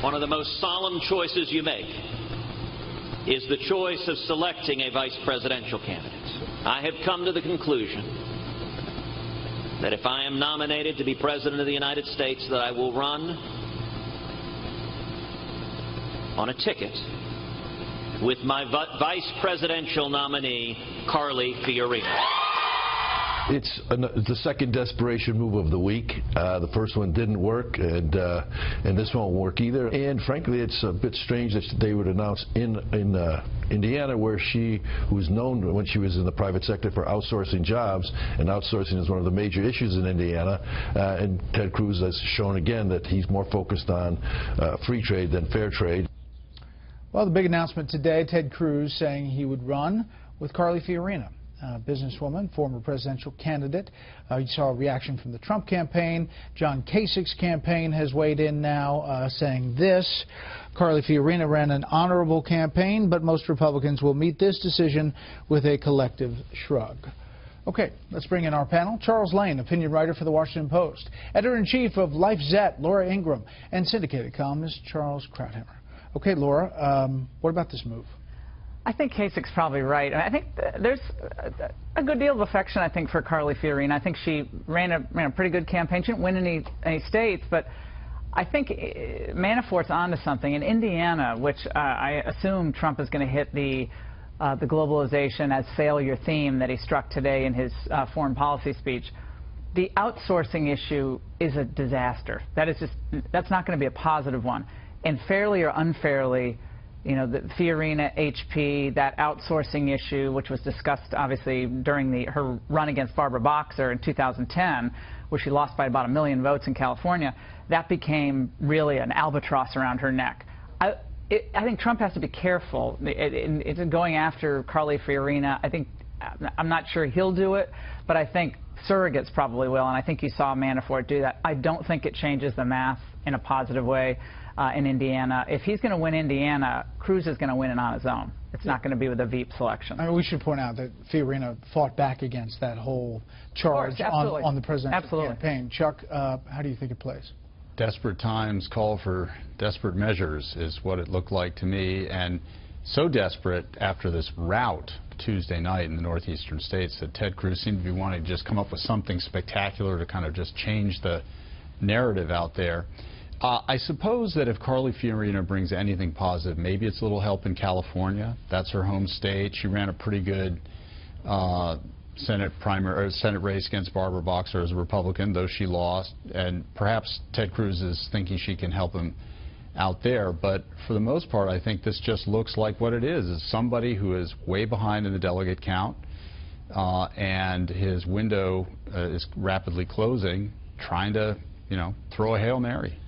one of the most solemn choices you make is the choice of selecting a vice presidential candidate. I have come to the conclusion that if I am nominated to be President of the United States, that I will run on a ticket with my vice presidential nominee, Carly Fiorina. It's the second desperation move of the week. The first one didn't work, and this won't work either. And frankly, it's a bit strange that they would announce in Indiana, where she was known when she was in the private sector for outsourcing jobs, and outsourcing is one of the major issues in Indiana. And Ted Cruz has shown again that he's more focused on free trade than fair trade. Well, the big announcement today, Ted Cruz saying he would run with Carly Fiorina, businesswoman, former presidential candidate. You saw a reaction from the Trump campaign. John Kasich's campaign has weighed in now, saying this: Carly Fiorina ran an honorable campaign, but most Republicans will meet this decision with a collective shrug. Okay, let's bring in our panel. Charles Lane, opinion writer for The Washington Post, editor-in-chief of LifeZette, Laura Ingraham, and syndicated columnist Charles Krauthammer. Okay, Laura, what about this move? I think Kasich's probably right. I think there's a good deal of affection, I think, for Carly Fiorina. I think she ran a pretty good campaign. She didn't win any states, but I think Manafort's onto something. In Indiana, which I assume Trump is going to hit the globalization as failure theme that he struck today in his foreign policy speech, the outsourcing issue is a disaster. That's not going to be a positive one. And fairly or unfairly, you know, the Fiorina, HP, that outsourcing issue, which was discussed obviously during her run against Barbara Boxer in 2010, where she lost by about 1 million votes in California, that became really an albatross around her neck. I think Trump has to be careful in going after Carly Fiorina. I'm not sure he'll do it, but I think surrogates probably will, and I think you saw Manafort do that. I don't think it changes the math in a positive way. In Indiana. If he's going to win Indiana, Cruz is going to win it on his own. It's not going to be with a Veep selection. I mean, we should point out that Fiorina fought back against that whole charge on the presidential campaign. Chuck, how do you think it plays? Desperate times call for desperate measures is what it looked like to me, and so desperate after this rout Tuesday night in the northeastern states that Ted Cruz seemed to be wanting to just come up with something spectacular to kind of just change the narrative out there. I suppose that if Carly Fiorina brings anything positive, maybe it's a little help in California. That's her home state. She ran a pretty good Senate race against Barbara Boxer as a Republican, though she lost. And perhaps Ted Cruz is thinking she can help him out there. But for the most part, I think this just looks like what it is somebody who is way behind in the delegate count, and his window is rapidly closing, trying to, you know, throw a Hail Mary.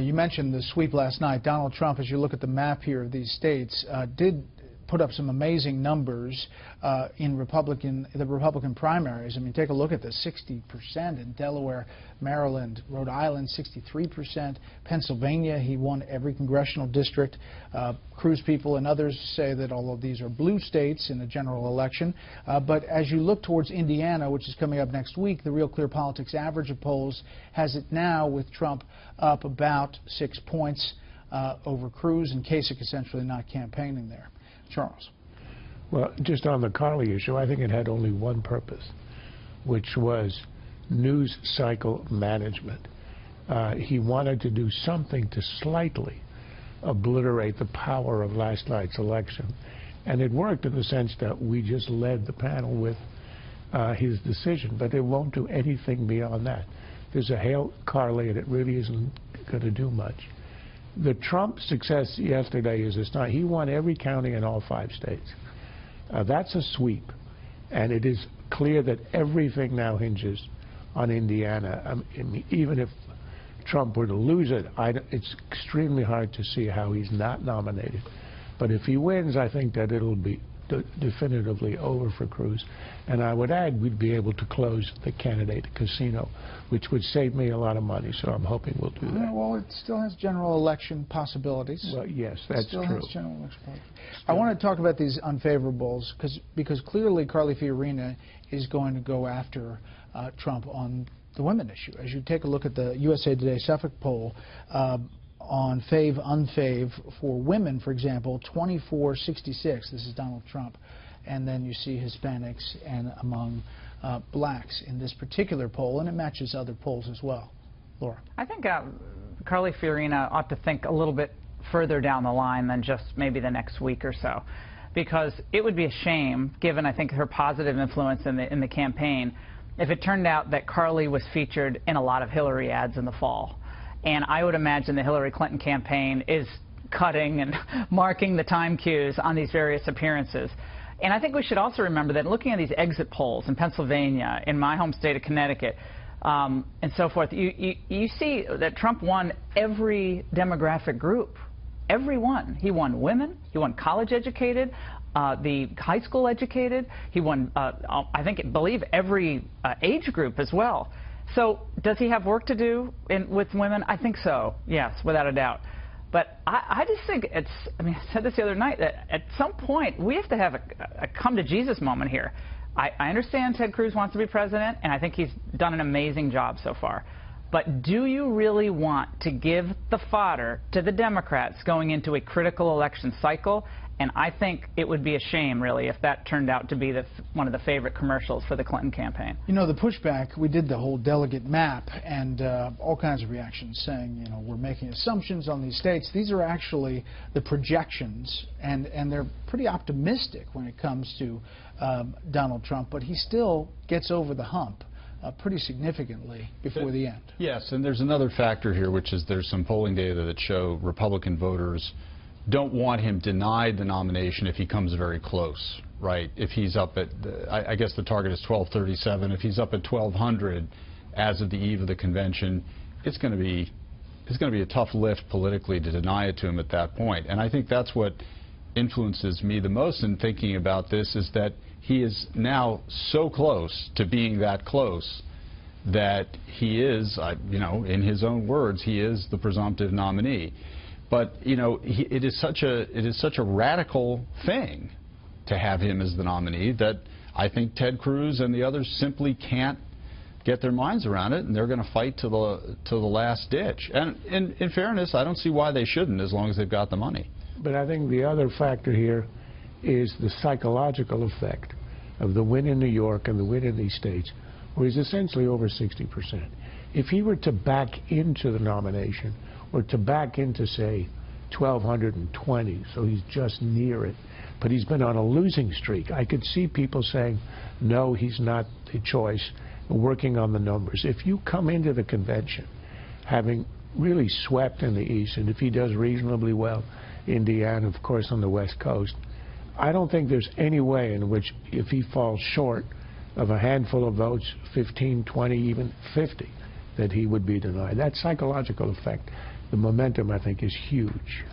You mentioned the sweep last night. Donald Trump, as you look at the map here of these states, did put up some amazing numbers in the Republican primaries. I mean, take a look at this: 60% in Delaware, Maryland, Rhode Island, 63%. Pennsylvania, he won every congressional district. Cruz people and others say that all of these are blue states in the general election. But as you look towards Indiana, which is coming up next week, the Real Clear Politics average of polls has it now with Trump up about 6 points over Cruz, and Kasich essentially not campaigning there. Charles. Well, just on the Carly issue, I think it had only one purpose, which was news cycle management. He wanted to do something to slightly obliterate the power of last night's election. And it worked in the sense that we just led the panel with his decision, but it won't do anything beyond that. There's a hail Carly, and it really isn't going to do much. The Trump success yesterday is this night. He won every county in all 5 states. That's a sweep, and it is clear that everything now hinges on Indiana. I mean, even if Trump were to lose it, it's extremely hard to see how he's not nominated. But if he wins, I think that it'll be definitively over for Cruz. And I would add we'd be able to close the candidate casino, which would save me a lot of money, so I'm hoping we'll do that. Well, it still has general election possibilities. Well, yes, that's true. Has general election possibilities. I want to talk about these unfavorables because clearly Carly Fiorina is going to go after Trump on the women issue. As you take a look at the USA Today Suffolk poll, on fave, unfave for women, for example, 24-66. This is Donald Trump. And then you see Hispanics and among blacks in this particular poll, and it matches other polls as well. Laura. I think Carly Fiorina ought to think a little bit further down the line than just maybe the next week or so, because it would be a shame, given I think her positive influence in the campaign, if it turned out that Carly was featured in a lot of Hillary ads in the fall. And I would imagine the Hillary Clinton campaign is cutting and marking the time cues on these various appearances. And I think we should also remember that looking at these exit polls in Pennsylvania, in my home state of Connecticut, and so forth, you see that Trump won every demographic group. Every one. He won women, he won college-educated, the high school-educated, he won, I believe, every age group as well. So does he have work to do with women? I think so, yes, without a doubt. But I just think it's, I mean, I said this the other night, that at some point we have to have a come-to-Jesus moment here. I understand Ted Cruz wants to be president, and I think he's done an amazing job so far. But do you really want to give the fodder to the Democrats going into a critical election cycle? And I think it would be a shame, really, if that turned out to be one of the favorite commercials for the Clinton campaign. You know, the pushback, we did the whole delegate map, and all kinds of reactions saying, you know, we're making assumptions on these states. These are actually the projections, and they're pretty optimistic when it comes to Donald Trump, but he still gets over the hump pretty significantly before the end. Yes, and there's another factor here, which is there's some polling data that show Republican voters don't want him denied the nomination if he comes very close, right? If he's up at, I guess the target is 1237. If he's up at 1200 as of the eve of the convention, it's going to be a tough lift politically to deny it to him at that point. And I think that's what influences me the most in thinking about this, is that he is now so close to being that close that he is, you know, in his own words, he is the presumptive nominee. But, you know, it is such a radical thing to have him as the nominee that I think Ted Cruz and the others simply can't get their minds around it, and they're going to fight to the last ditch. And in fairness, I don't see why they shouldn't, as long as they've got the money. But I think the other factor here is the psychological effect of the win in New York and the win in these states, where he's essentially over 60%. If he were to back into the nomination, or to back into, say, 1,220, so he's just near it, but he's been on a losing streak, I could see people saying, no, he's not the choice, working on the numbers. If you come into the convention having really swept in the East, and if he does reasonably well, Indiana, of course, on the West Coast, I don't think there's any way in which, if he falls short of a handful of votes, 15, 20, even 50, that he would be denied. That psychological effect, the momentum, I think, is huge.